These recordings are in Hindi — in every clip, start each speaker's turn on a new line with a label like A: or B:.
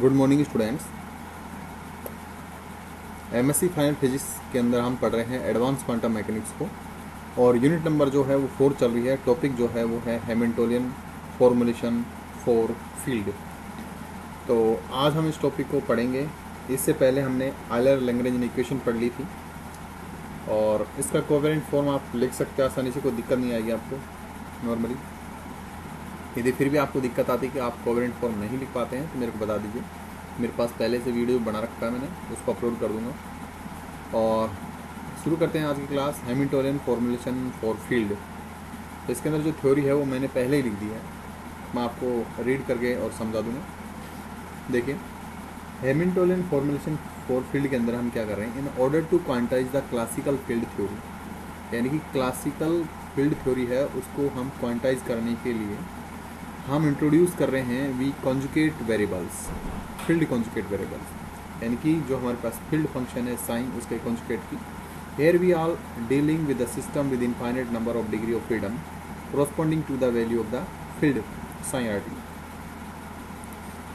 A: Good morning students. MSc final physics के अंदर हम पढ़ रहे हैं एडवांस क्वांटम मैकेनिक्स को, और यूनिट नंबर जो है वो 4 चल रही है। टॉपिक जो है वो है हैमिल्टोनियन फॉर्मूलेशन फॉर फील्ड। तो आज हम इस टॉपिक को पढ़ेंगे। इससे पहले हमने आयलर लैग्रेंज इक्वेशन पढ़ ली थी, और इसका कोवेलेंट फॉर्म आप लिख सकते हैं आसानी से, कोई दिक्कत नहीं आएगी आपको नॉर्मली। यदि फिर भी आपको दिक्कत आती है कि आप कोवेलेंट फॉर्म नहीं लिख पाते हैं तो मेरे को बता दीजिए। मेरे पास पहले से वीडियो बना रखा है, मैंने उसको अपलोड कर दूंगा। और शुरू करते हैं आज की class, Hamiltonian formulation for field. तो इसके अंदर जो थ्योरी है वो मैंने पहले ही लिख दी है, मैं आपको रीड करके और समझा दूंगा। देखिए, हैमिल्टोनियन फॉर्मूलेशन फॉर फील्ड के अंदर हम क्या कर रहे हैं, in order to quantize the classical field theory, यानी कि क्लासिकल फील्ड थ्योरी है उसको हम क्वांटाइज करने के लिए हम इंट्रोड्यूस कर रहे हैं we conjugate variables, field conjugate variables, यानी कि जो हमारे पास फील्ड फंक्शन है साइन, उसके कॉन्जुगेट की। Here we are dealing with the system with infinite number of degree of freedom corresponding to the value of the field psi R T.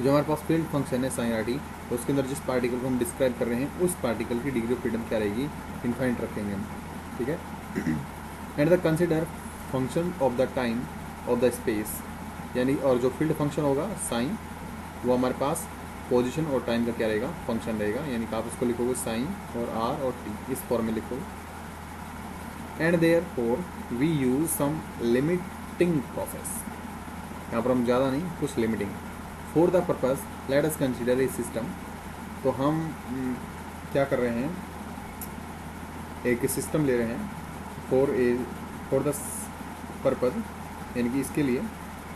A: जो हमारे पास फील्ड फंक्शन है साइन आर टी, उसके अंदर जिस पार्टिकल को हम डिस्क्राइब कर रहे हैं उस पार्टिकल की डिग्री ऑफ फ्रीडम क्या रहेगी, इनफाइनाइट रखेंगे हम, ठीक है। And the consider function of the time of the space, यानी और जो फील्ड फंक्शन होगा साइन, वो हमारे पास पोजीशन और टाइम का क्या रहेगा, फंक्शन रहेगा। यानी कि आप उसको लिखोगे साइन और आर और टी, इस फॉर्म में लिखोगे। And therefore we use some limiting process, यहाँ पर हम ज़्यादा नहीं, कुछ limiting. For the purpose let us consider a system. तो हम क्या कर रहे हैं, एक सिस्टम ले रहे हैं फॉर द पर्पज, यानी कि इसके लिए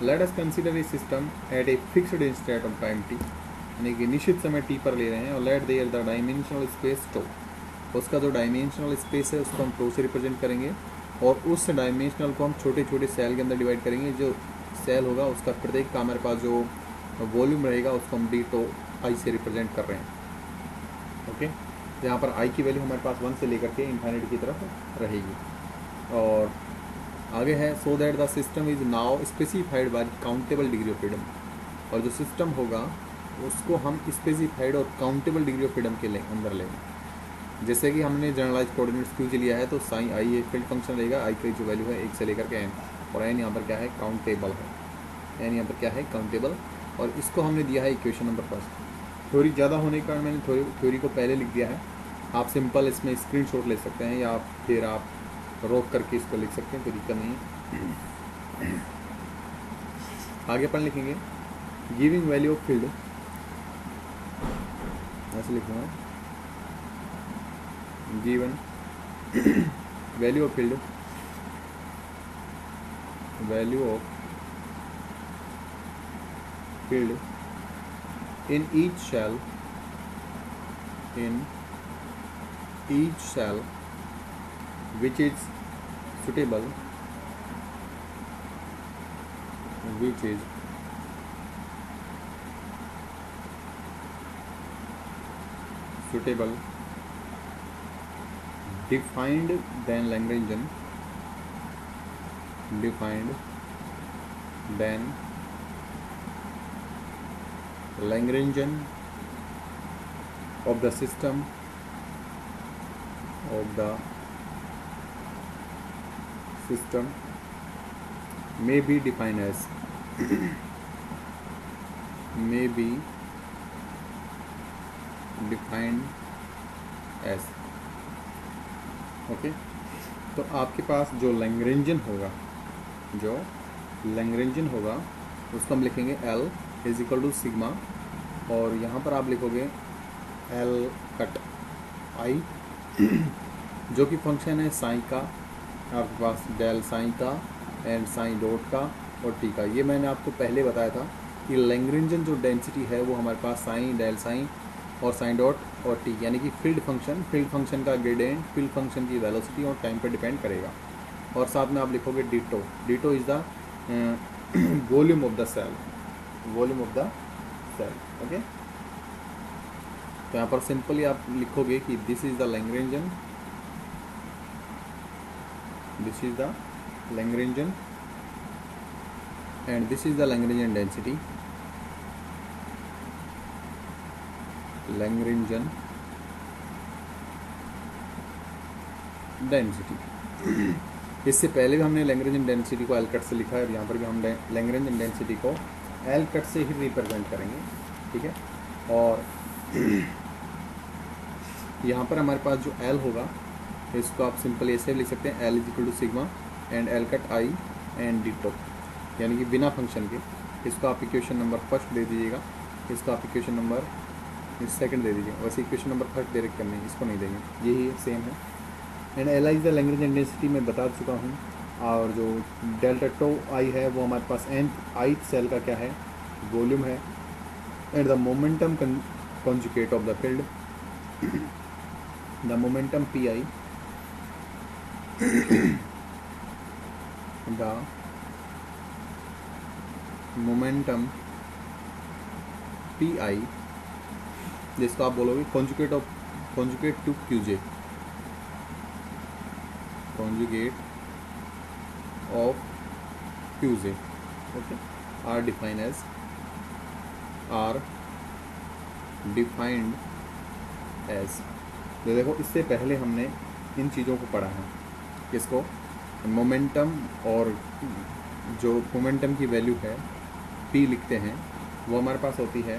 A: late us consider a system eight a fixed instant of time T, यानी कि निश्चित समय टी पर ले रहे हैं। और let there the dimensional space tau, उसका जो डायमेंशनल स्पेस है उसको हम टो से रिप्रेजेंट करेंगे, और उस डायमेंशनल को हम छोटे छोटे सेल के अंदर डिवाइड करेंगे। जो सेल होगा उसका प्रत्येक का हमारे पास जो वॉल्यूम रहेगा उसको हम डी टो आई से रिप्रेजेंट कर रहे हैं, ओके। तो यहाँ पर आई की वैल्यू हमारे पास 1 से लेकर के इन्फाइनिटी की तरफ रहेगी। और आगे है so that the system is now specified by countable degree of freedom, और जो सिस्टम होगा उसको हम स्पेसिफाइड और काउंटेबल डिग्री ऑफ फ्रीडम के अंदर लेंगे। जैसे कि हमने जनरलाइज कोऑर्डिनेट्स क्यू के लिया है, तो साइन आई एक फील्ड फंक्शन रहेगा, आई की जो वैल्यू है 1 से लेकर के एन, और एन यहाँ पर क्या है, काउंटेबल है। एन यहाँ पर क्या है, काउंटेबल, और इसको हमने दिया है इक्वेशन नंबर फर्स्ट। थ्योरी ज़्यादा होने के कारण मैंने थ्योरी को पहले लिख दिया है। आप सिंपल इसमें स्क्रीनशॉट ले सकते हैं, या फिर आप रोक करके इसको लिख सकते हैं, कोई दिक्कत नहीं है। आगे अपन लिखेंगे गिविंग वैल्यू ऑफ फील्ड, ऐसे लिखूंगा, given value of field, value of field in each cell, which is suitable, which is suitable, defined then Lagrangian, defined then Lagrangian of the system may be defined as may be defined as, okay. तो आपके पास जो लैग्रेंजियन होगा उसको हम लिखेंगे L is equal to sigma, और यहाँ पर आप लिखोगे L कट I जो कि फंक्शन है साइन का, आपके पास डेल साइन का एंड साइन डॉट का और टी का। ये मैंने आपको पहले बताया था कि लैग्रेंजियन जो डेंसिटी है वो हमारे पास साइन, डेल साइन और साइन डॉट और टी, यानी कि फील्ड फंक्शन का ग्रेडियंट फील्ड फंक्शन की वेलोसिटी और टाइम पर डिपेंड करेगा। और साथ में आप लिखोगे d tau is the volume of the cell, okay. तो यहाँ पर सिंपली आप लिखोगे कि this is the Lagrangian, and this is the Lagrangian density, Lagrangian density. इससे पहले भी हमने लैग्रेंजन डेंसिटी को एल कट से लिखा है, यहाँ पर भी हम लैग्रेंजन डेंसिटी को एल कट से ही रिप्रेजेंट करेंगे, ठीक है। और यहाँ पर हमारे पास जो एल होगा इसको आप सिंपल ऐसे लिख सकते हैं, L is equal to sigma and L cut I and D top, यानी कि बिना फंक्शन के। इसको आप इक्वेशन नंबर फर्स्ट दे दीजिएगा, इसको आप इक्वेशन नंबर सेकंड दे दीजिए। वैसे इक्वेशन नंबर फर्स्ट डायरेक्ट करने इसको नहीं देंगे, यही सेम है। And L i is the Lagrangian density मैं बता चुका हूँ। और जो डेल्टा टो आई है वो हमारे पास nth ith सेल का क्या है, वॉल्यूम है। And the momentum conjugate of the field, the momentum pi, the momentum pi, जिसको आप बोलोगे conjugate to qj, conjugate of qj, okay, are defined as। तो देखो इससे पहले हमने इन चीज़ों को पढ़ा है, किसको, मोमेंटम, और जो मोमेंटम की वैल्यू है p लिखते हैं वो हमारे पास होती है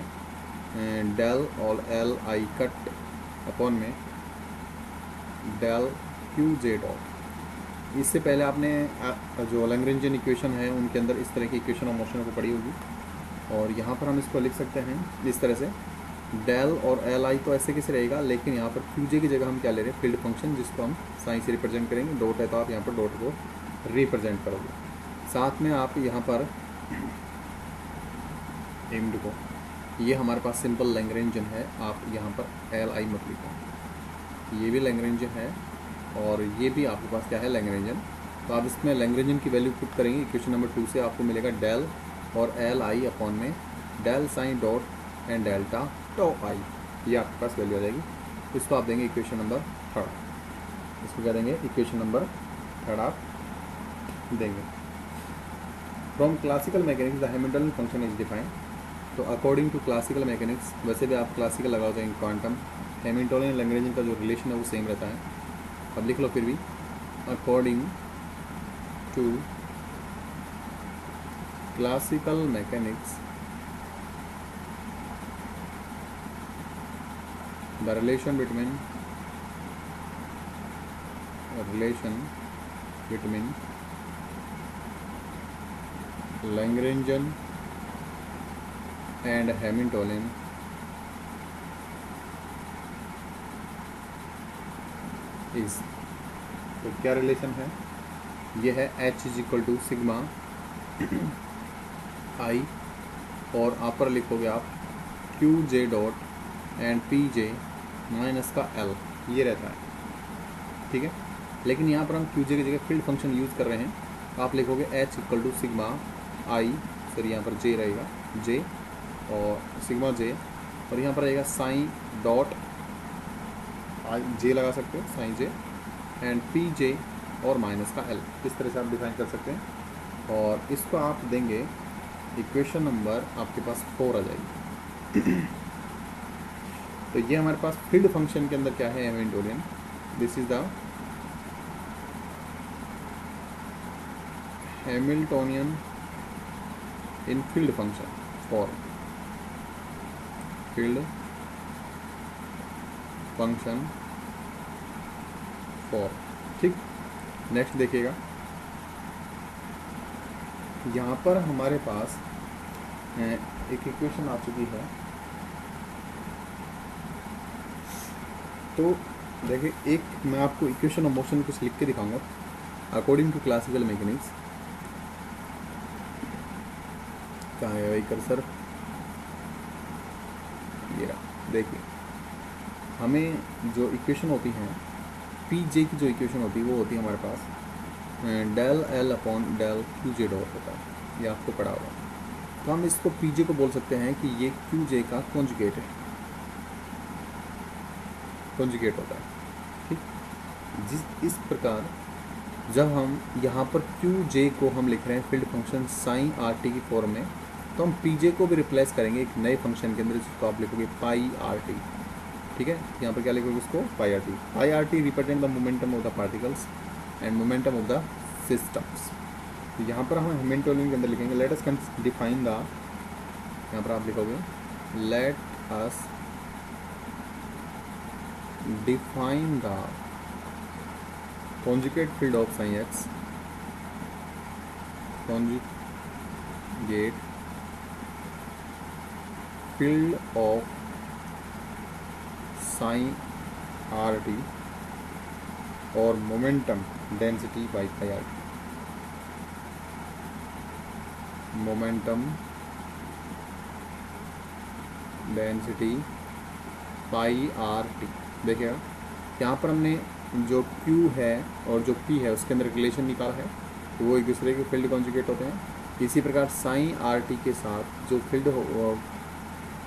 A: डेल और एल आई कट अपॉन में डेल क्यू जे डॉट। इससे पहले आपने जो लैग्रेंजियन इक्वेशन है उनके अंदर इस तरह की इक्वेशन ऑफ मोशन को पढ़ी होगी, और यहाँ पर हम इसको लिख सकते हैं इस तरह से, डेल और एल आई तो ऐसे कैसे रहेगा, लेकिन यहाँ पर क्यू जे की जगह हम क्या ले रहे हैं, फील्ड फंक्शन, जिसको हम साइन से रिप्रेजेंट करेंगे। डॉट है तो आप यहाँ पर डॉट को रिप्रेजेंट करोगे। साथ में आप यहाँ पर एम्ड को, ये हमारे पास सिंपल लैग्रेंजियन है, आप यहाँ पर एल आई मत लिखो, ये भी लैग्रेंजियन है और ये भी आपके पास क्या है, लैग्रेंजियन। तो आप इसमें लैग्रेंजियन की वैल्यू पुट करेंगे, इक्वेशन नंबर 2 से आपको मिलेगा डेल और एल आई अपॉन में del psi dot and delta tau i, ये आपके पास वैल्यू आ जाएगी। इसको आप देंगे इक्वेशन नंबर 3, इसको क्या देंगे, इक्वेशन नंबर 3 आप देंगे। From classical mechanics the Hamiltonian function is defined. तो अकॉर्डिंग टू क्लासिकल मैकेनिक्स, वैसे भी आप क्लासिकल लगाओ चाहे क्वांटम, हैमिल्टनियन लैग्रेंजियन का जो रिलेशन है वो सेम रहता है। अब लिख लो फिर भी, according to classical mechanics the relation between Lagrangian and Hamiltonian is, तो क्या रिलेशन है, ये है H is equal to sigma i, और आप पर लिखोगे आप q J dot and P j minus का एल, ये रहता है, ठीक है। लेकिन यहाँ पर हम क्यू जे की जगह फील्ड फंक्शन यूज़ कर रहे हैं, आप लिखोगे एच इक्वल टू सिग्मा आई, फिर यहाँ पर जे रहेगा, जे और सिग्मा जे, और यहाँ पर रहेगा साइन डॉट आई, जे लगा सकते हो psi J, and P J और माइनस का एल, इस तरह से आप डिफाइन कर सकते हैं। और इसको आप देंगे इक्वेशन नंबर आपके पास 4 आ जाएगी। तो ये हमारे पास फील्ड फंक्शन के अंदर क्या है, Hamiltonian, this is the Hamiltonian in field function for field function for, ठीक। नेक्स्ट देखिएगा, यहाँ पर हमारे पास एक इक्वेशन आ चुकी है। तो देखिए, एक मैं आपको इक्वेशन ऑफ मोशन कुछ लिख के दिखाऊंगा अकॉर्डिंग टू क्लासिकल मैकेनिक्स। कहाँ है भाई कर्सर, ये रहा। देखिए, हमें जो इक्वेशन होती हैं, पी जे की जो इक्वेशन होती है वो होती है हमारे पास del L upon del Q जे डॉट होता है, ये आपको पढ़ा होगा। तो हम इसको पी जे को बोल सकते हैं कि ये क्यू जे का कॉन्जुगेट है, कॉन्जुगेट होता है, ठीक। इस प्रकार जब हम यहाँ पर क्यू जे को हम लिख रहे हैं field function sine R T की फॉर्म में, तो हम पीजे को भी रिप्लेस करेंगे एक नए फंक्शन के अंदर, जिसको आप लिखोगे पाई आर टी। ठीक है, यहाँ पर क्या लिखोगे उसको, pi r t. Pi r t represent the momentum of the particles and momentum of the systems. तो यहाँ पर हम हैमिल्टोनियन के अंदर लिखेंगे लेट अस डिफाइन द, यहाँ पर आप लिखोगे let us define the conjugate field of psi x, conjugate field of psi r t और momentum density by pi r t, momentum density pi r t। देखिएगा यहाँ पर हमने जो Q है और जो P है उसके अंदर रिलेशन निकाला है, तो वो एक दूसरे के फील्ड कॉन्जुगेट होते हैं। इसी प्रकार साइन आर टी के साथ जो फील्ड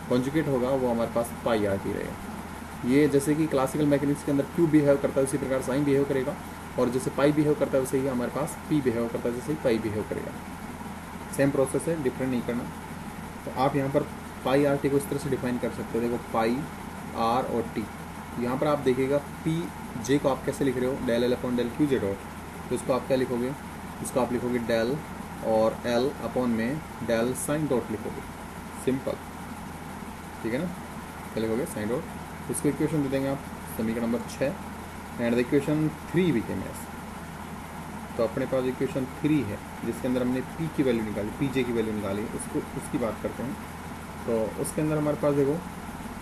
A: कॉन्जुगेट होगा वो हमारे पास पाई आर टी रहेगा। ये जैसे कि क्लासिकल मैकेनिक्स के अंदर Q बिहेव करता है उसी प्रकार साइन बिहेव करेगा, और जैसे पाई बिहेव करता है वैसे ही हमारे पास P बिहेव करता है जैसे ही पाई बिहेव करेगा। सेम प्रोसेस है, डिफरेंट नहीं करना। तो आप यहाँ पर पाई आर टी को इस तरह से डिफाइन कर सकते हो, देखो पाई आर और टी। यहाँ पर आप देखिएगा पी जे को आप कैसे लिख रहे हो, del L upon del Q जे डॉट, तो इसको आप क्या लिखोगे, इसको आप लिखोगे डेल और एल अपॉन में डेल साइन डॉट लिखोगे, सिंपल। ठीक है ना, क्या लिखोगे, साइन डॉट। इसको इक्वेशन दे देंगे आप समीकरण नंबर 6 एंड द इक्वेशन 3 भी केम एस। तो अपने पास इक्वेशन 3 है जिसके अंदर हमने पी की वैल्यू निकाली, पी जे की वैल्यू निकाली, उसकी बात करते हैं। तो उसके अंदर हमारे पास देखो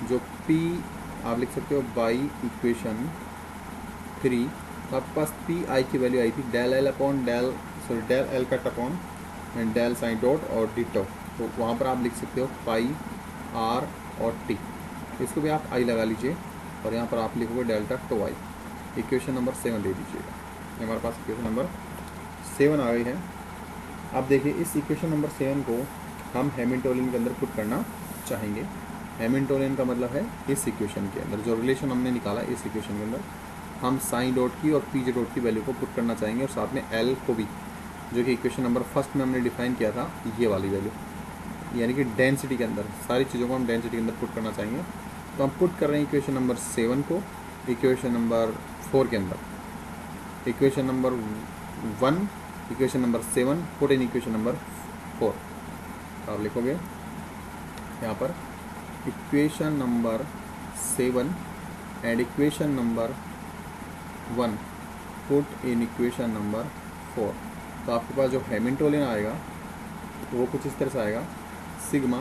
A: जो पी आप लिख सकते हो बाई इक्वेशन 3, तो आपके पास पी आई की वैल्यू आई थी del L upon del L cut upon and del psi dot और डी टो। तो वहाँ पर आप लिख सकते हो पाई आर और टी, इसको भी आप आई लगा लीजिए और यहाँ पर आप लिखोगे delta tau I. Equation number 7 दे दीजिएगा, हमारे पास इक्वेशन नंबर 7 आ गई है। अब देखिए इस इक्वेशन नंबर 7 को हम हैमिल्टोनियन के अंदर पुट करना चाहेंगे। हैमिल्टोनियन का मतलब है इस इक्वेशन के अंदर जो रिलेशन हमने निकाला, इस इक्वेशन के अंदर हम साइन डॉट की और पी जे डॉट की वैल्यू को पुट करना चाहेंगे, और साथ में एल को भी, जो कि इक्वेशन नंबर 1 में हमने डिफाइन किया था, ये वाली वैल्यू, यानी कि डेंसिटी के अंदर सारी चीज़ों को हम डेंसिटी के अंदर पुट करना चाहेंगे। तो हम पुट कर रहे हैं इक्वेशन नंबर 7 को इक्वेशन नंबर 4 के अंदर। Equation number 1, equation number 7 put in equation number 4। आप लिखोगे यहाँ पर equation number 7 and equation number 1 put in equation number 4। तो आपके पास जो हैमिल्टोनियन आएगा वो कुछ इस तरह से आएगा, सिग्मा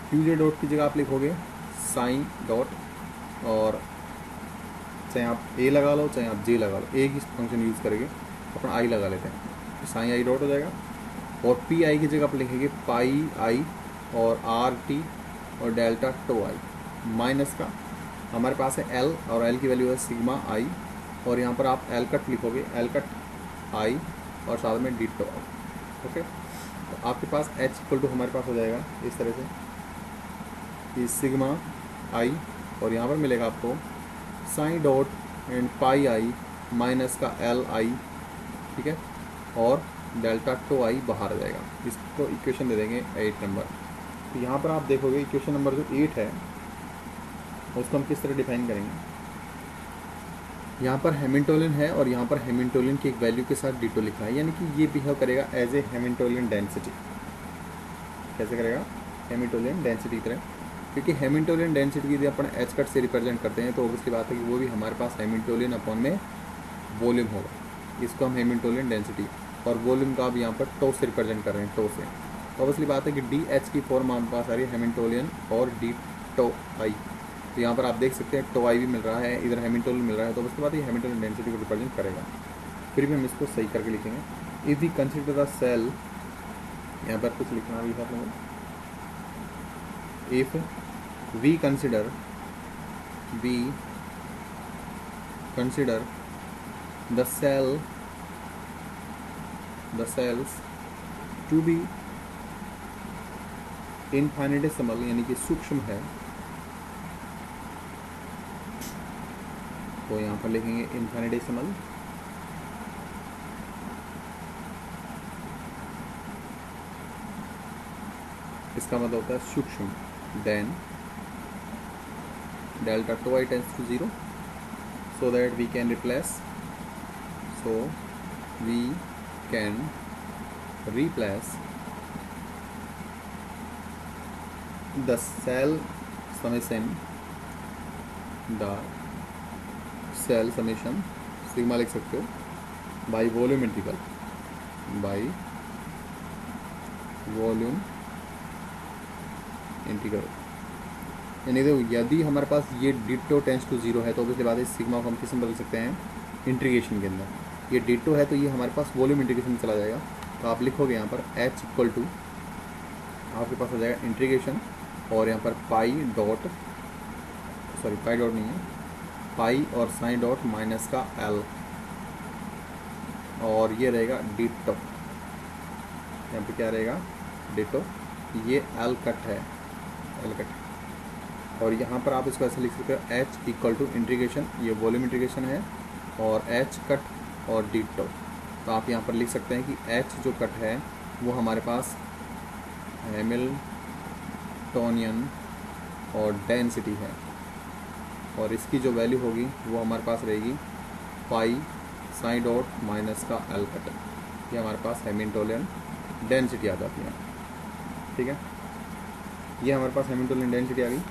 A: क्यू जे डॉट की जगह आप लिखोगे साइन डॉट, और चाहे आप ए लगा लो चाहे आप जे लगा लो, एक ही फंक्शन यूज़ करेंगे, अपना आई लगा लेते हैं, तो साइन आई डॉट हो जाएगा। और पी आई की जगह आप लिखेंगे पाई आई और आर टी और डेल्टा टो आई, माइनस का हमारे पास है एल, और एल की वैल्यू है सिग्मा आई, और यहाँ पर आप एल कट लिखोगे, एल कट आई और साथ में डी टो आई। ओके, तो आपके पास एच इक्वल टू हमारे पास हो जाएगा इस तरह से कि सिग्मा आई, और यहाँ पर मिलेगा आपको psi dot and pi I minus का एल आई, ठीक है, और डेल्टा टो आई बाहर आ जाएगा। इसको इक्वेशन दे देंगे 8 नंबर। तो यहाँ पर आप देखोगे इक्वेशन नंबर जो 8 है उसको हम किस तरह डिफाइन करेंगे। यहाँ पर हैमिल्टोनियन है और यहाँ पर हैमिल्टोनियन की एक वैल्यू के साथ डिटो लिखा है, यानी कि ये बिहेव करेगा एज ए हैमिल्टोनियन डेंसिटी। कैसे करेगा, हैमिल्टोनियन डेंसिटी की तरह, क्योंकि हैमिल्टोनियन डेंसिटी की यदि अपन एच कट से रिप्रेजेंट करते हैं तो ऑब्वियसली बात है कि वो भी हमारे पास हैमिल्टोनियन अपॉन में वॉल्यूम होगा। इसको हम हैमिल्टोनियन डेंसिटी और वॉल्यूम का अब यहाँ पर टो से रिप्रेजेंट कर रहे हैं, टो से। तो ऑब्वियसली बात है कि डी एच की फॉर्म हमारे पास आ रही है हैमिल्टोनियन और डी टो आई। तो यहाँ पर आप देख सकते हैं टो आई भी मिल रहा है, इधर हैमिल्टोनियन मिल रहा है, तो उसके बाद ये हैमिल्टोनियन डेंसिटी को रिप्रेजेंट करेगा। फिर भी हम इसको सही करके लिखेंगे। If we consider the cell, यहाँ पर कुछ लिखना भी है आप लोगों, if we consider the cells to be infinitesimal, यानी कि सूक्ष्म है, तो यहाँ पर लिखेंगे इनफिनिटेसिमल, इसका मतलब होता है सूक्ष्म, then delta tau I tends to 0, so that we can replace the cell summation sigma लिख सकते हो बाई वॉल्यूम इंटीग्रल, यानी देखो यदि हमारे पास ये डिटो टेंस टू 0 है तो ऑब्वियसली बात है सिग्मा को हम किस में बदल सकते हैं, इंटीग्रेशन के अंदर। ये डिटो है तो ये हमारे पास वॉल्यूम इंटीग्रेशन में चला जाएगा, तो आप लिखोगे यहाँ पर h इक्वल टू आपके पास आ जाएगा इंटीग्रेशन, और यहाँ पर पाई डॉट नहीं है, पाई और साइन डॉट माइनस का l, और ये रहेगा डिटो, यहाँ पे क्या रहेगा डिटो, ये l कट है, और यहाँ पर आप इसको ऐसे लिख सकते हो h इक्वल टू इंटीग्रेशन, ये वॉल्यूम इंटीग्रेशन है, और h कट और डिटो। तो आप यहाँ पर लिख सकते हैं कि h जो कट है वो हमारे पास हैमिल्टोनियन और डेंसिटी है, और इसकी जो वैल्यू होगी वो हमारे पास रहेगी पाई साइन डॉट माइनस का l कट, ये हमारे पास हैमिल्टोनियन डेंसिटी आ जाती है। ठीक है, ये हमारे पास हैमिल्टोनियन डेंसिटी आ गई।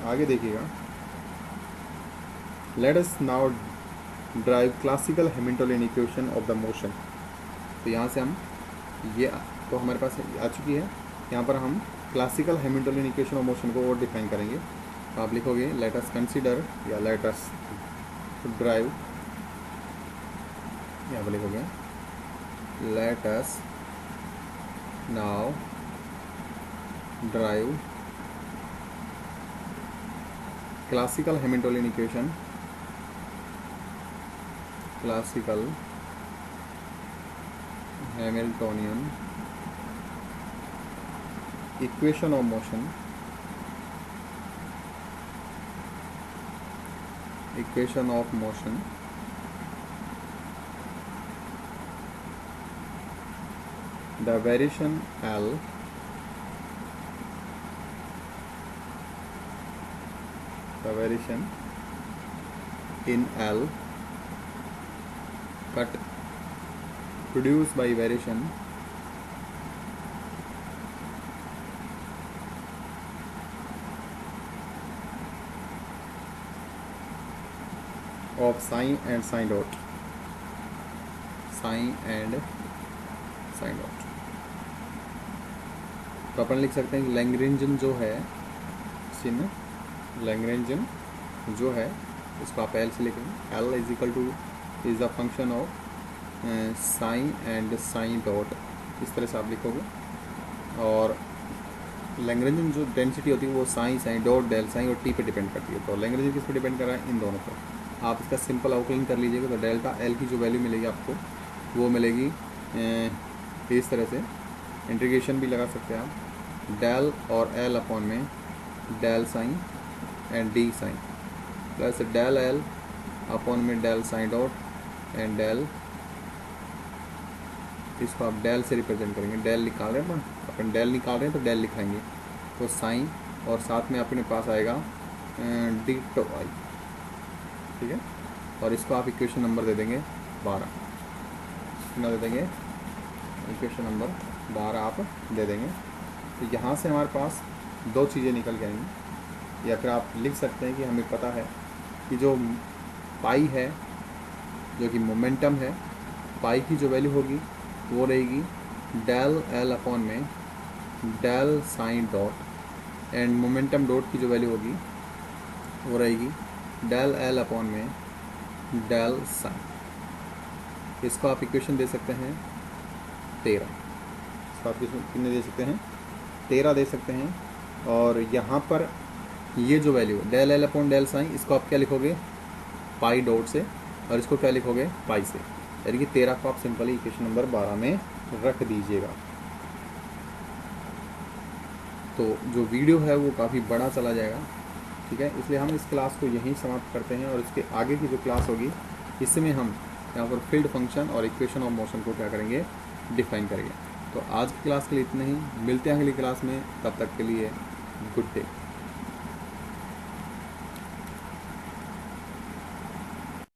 A: आगे देखिएगा, let us now drive classical Hamiltonian equation of the motion. तो यहाँ से हम ये तो हमारे पास आ चुकी है, यहाँ पर हम classical Hamiltonian equation of motion को और डिफाइन करेंगे। तो आप लिखोगे लेट अस कंसीडर या लेट अस ड्राइव, यहाँ पर लिखोगे let us now drive classical Hamiltonian equation, classical Hamiltonian equation of motion, equation of motion the variation L the variation in L cut produced by variation of sine and sine dot, sine and sine dot। तो अपन लिख सकते हैं कि लैग्रेंजन जो है चिन्ह, लैग्रेंजन जो है इसको आप एल से लिखेंगे, L is equal to is the function of psi and psi dot, इस तरह से आप लिखोगे। और लैग्रेंजन जो डेंसिटी होती है वो साइन डॉट डेल साइन और टी पे डिपेंड करती है। तो लैग्रेंजन किस पे डिपेंड कर रहा है, इन दोनों पर। आप इसका सिंपल आउटलाइन कर लीजिएगा तो डेल्टा एल की जो वैल्यू मिलेगी आपको वो मिलेगी इस तरह से, इंटीग्रेशन भी लगा सकते हैं आप, डेल और एल अपॉन में del psi and d psi plus del L upon में del psi dot and del, इसको आप डेल से रिप्रेजेंट करेंगे, डेल निकाल रहे हैं अपन डेल निकाल रहे हैं तो डेल लिखाएंगे, तो साइन और साथ में अपने पास आएगा डी टो आई। ठीक है, और इसको आप इक्वेशन नंबर दे देंगे 12, कितना दे देंगे, इक्वेशन नंबर 12 आप दे देंगे। तो यहाँ से हमारे पास दो चीज़ें निकल के आएंगी, या फिर आप लिख सकते हैं कि हमें पता है कि जो पाई है जो कि मोमेंटम है, पाई की जो वैल्यू होगी वो रहेगी डेल एल अपॉन में del psi dot, and momentum dot की जो वैल्यू होगी वो रहेगी डेल एल अपॉन में डेल साइन। इसको आप इक्वेशन दे सकते हैं 13, इसको आप कितने दे सकते हैं 13 दे सकते हैं। और यहाँ पर ये जो value del L upon del psi, इसको आप क्या लिखोगे पाई डॉट से, और इसको क्या लिखोगे पाई से, यानी कि 13 को आप सिंपली इक्वेशन नंबर 12 में रख दीजिएगा। तो जो वीडियो है वो काफ़ी बड़ा चला जाएगा, ठीक है, इसलिए हम इस क्लास को यहीं समाप्त करते हैं, और इसके आगे की जो क्लास होगी इसमें हम यहाँ पर फील्ड फंक्शन और इक्वेशन ऑफ मोशन को क्या करेंगे डिफाइन करेंगे। तो आज की क्लास के लिए इतना ही, मिलते हैं अगली क्लास में, तब तक के लिए गुड डे।